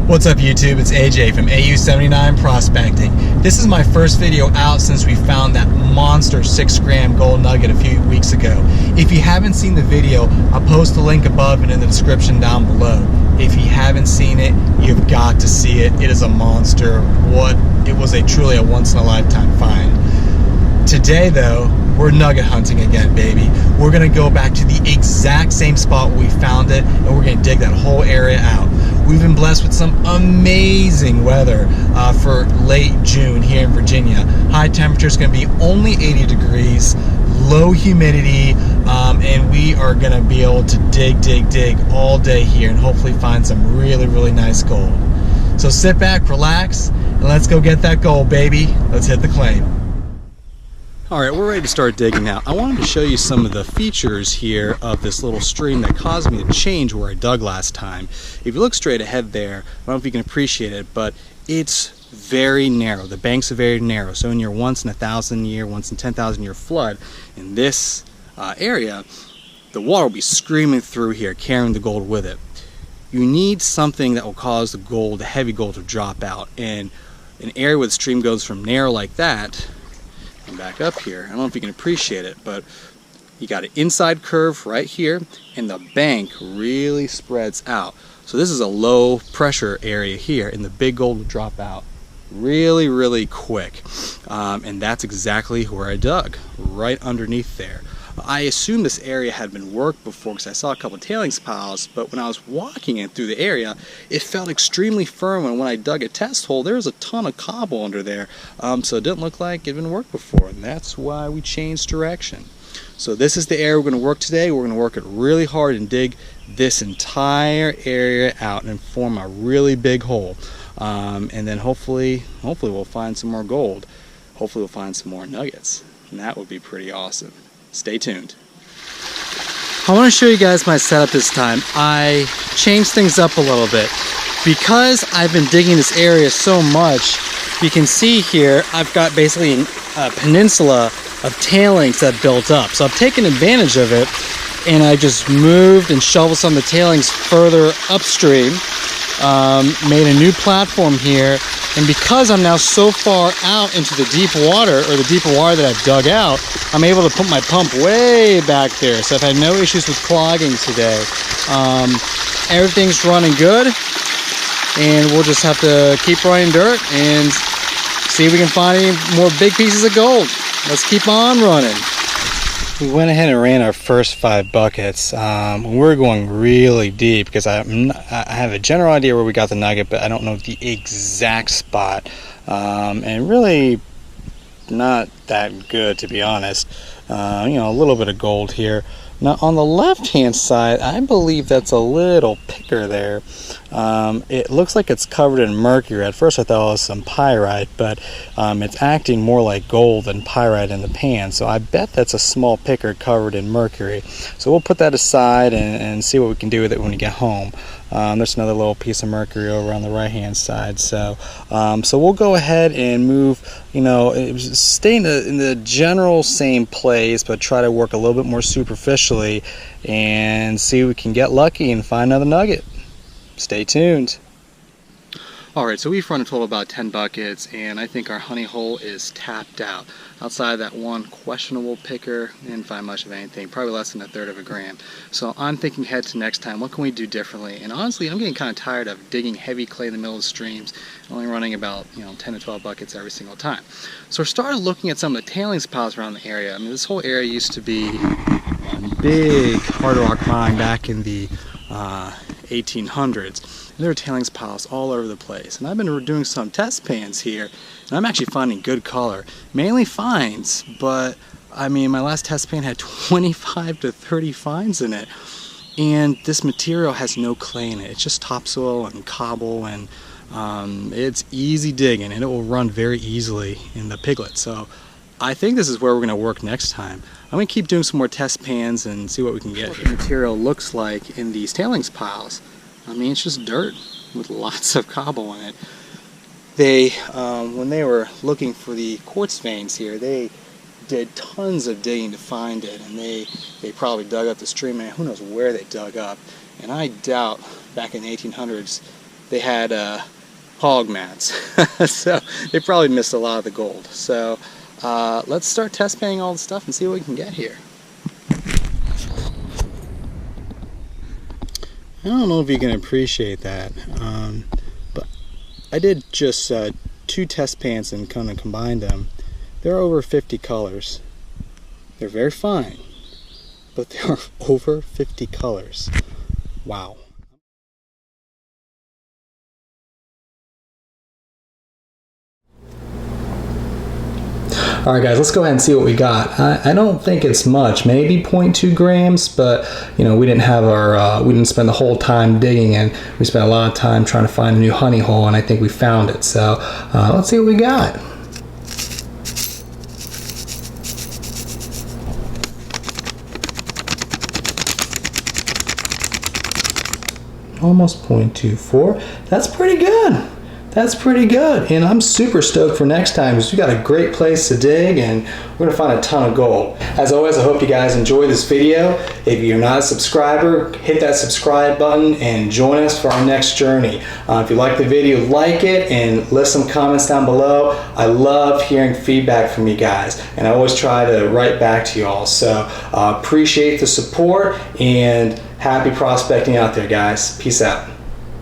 What's up YouTube, it's AJ from AU79 Prospecting. This is my first video out since we found that monster 6-gram gold nugget a few weeks ago. If you haven't seen the video, I'll post the link above and in the description down below. If you haven't seen it, you've got to see it. It is a monster. It was truly a once-in-a-lifetime find. Today though, we're nugget hunting again, baby. We're gonna go back to the exact same spot where we found it, and we're gonna dig that whole area out. We've been blessed with some amazing weather for late June here in Virginia. High temperature is gonna be only 80 degrees, low humidity, and we are gonna be able to dig all day here and hopefully find some really nice gold. So sit back, relax, and let's go get that gold, baby. Let's hit the claim. Alright, we're ready to start digging now. I wanted to show you some of the features here of this little stream that caused me to change where I dug last time. If you look straight ahead there, I don't know if you can appreciate it, but it's very narrow. The banks are very narrow. So in your once in a 1,000 year, once in 10,000 year flood, in this area, the water will be screaming through here, carrying the gold with it. You need something that will cause the gold, the heavy gold, to drop out. And an area where the stream goes from narrow like that, and back up here, I don't know if you can appreciate it, but you got an inside curve right here, and the bank really spreads out. So this is a low pressure area here, and the big gold will drop out really quick. And that's exactly where I dug, right underneath there. I assumed this area had been worked before because I saw a couple of tailings piles, but when I was walking it through the area, it felt extremely firm, and when I dug a test hole, there was a ton of cobble under there, so it didn't look like it had been worked before, and that's why we changed direction. So this is the area we're going to work today. We're going to work it really hard and dig this entire area out and form a really big hole, and then hopefully we'll find some more gold. Hopefully we'll find some more nuggets, and that would be pretty awesome. Stay tuned. I want to show you guys my setup this time. I changed things up a little bit. Because I've been digging this area so much, you can see here I've got basically a peninsula of tailings that built up. So I've taken advantage of it, and I just moved and shoveled some of the tailings further upstream, made a new platform here, and because I'm now so far out into the deep water, or the deeper water that I've dug out, I'm able to put my pump way back there. So I've had no issues with clogging today. Everything's running good, and we'll just have to keep running dirt and see if we can find any more big pieces of gold. Let's keep on running. We went ahead and ran our first 5 buckets. We're going really deep because I have a general idea where we got the nugget, but I don't know the exact spot. And really not that good, to be honest. A little bit of gold here. Now on the left hand side, I believe that's a little picker there. It looks like it's covered in mercury. At first I thought it was some pyrite, but it's acting more like gold than pyrite in the pan. So I bet that's a small picker covered in mercury. So we'll put that aside and see what we can do with it when we get home. There's another little piece of mercury over on the right hand side. So we'll go ahead and move, stay in the general same place, but try to work a little bit more superficially and see if we can get lucky and find another nugget. Stay tuned. Alright, so we've run a total of about 10 buckets, and I think our honey hole is tapped out. Outside of that one questionable picker, didn't find much of anything, probably less than 1/3 of a gram. So I'm thinking ahead to next time, what can we do differently? And honestly, I'm getting kind of tired of digging heavy clay in the middle of the streams, only running about 10 to 12 buckets every single time. So I started looking at some of the tailings piles around the area. I mean, this whole area used to be a big hard rock mine back in the 1800s. There are tailings piles all over the place, and I've been doing some test pans here, and I'm actually finding good color, mainly fines, but I mean my last test pan had 25 to 30 fines in it, and this material has no clay in it. It's just topsoil and cobble, and it's easy digging, and it will run very easily in the piglet. So I think this is where we're going to work next time. I'm going to keep doing some more test pans and see what we can get. What the material looks like in these tailings piles. I mean, it's just dirt with lots of cobble in it. They, when they were looking for the quartz veins here, they did tons of digging to find it, and they probably dug up the stream, and who knows where they dug up. And I doubt back in the 1800s they had hog mats. So they probably missed a lot of the gold. So let's start test panning all the stuff and see what we can get here. I don't know if you can appreciate that, but I did just 2 test pans and kind of combined them. There are over 50 colors. They're very fine, but there are over 50 colors. Wow. Alright guys, let's go ahead and see what we got. I don't think it's much, maybe 0.2 grams, but you know, we didn't have our, we didn't spend the whole time digging, and we spent a lot of time trying to find a new honey hole, and I think we found it. So let's see what we got. Almost 0.24. That's pretty good. That's pretty good, and I'm super stoked for next time because we got a great place to dig and we're gonna find a ton of gold. As always, I hope you guys enjoyed this video. If you're not a subscriber, hit that subscribe button and join us for our next journey. If you like the video, like it and leave some comments down below. I love hearing feedback from you guys, and I always try to write back to you all. So appreciate the support and happy prospecting out there, guys. Peace out.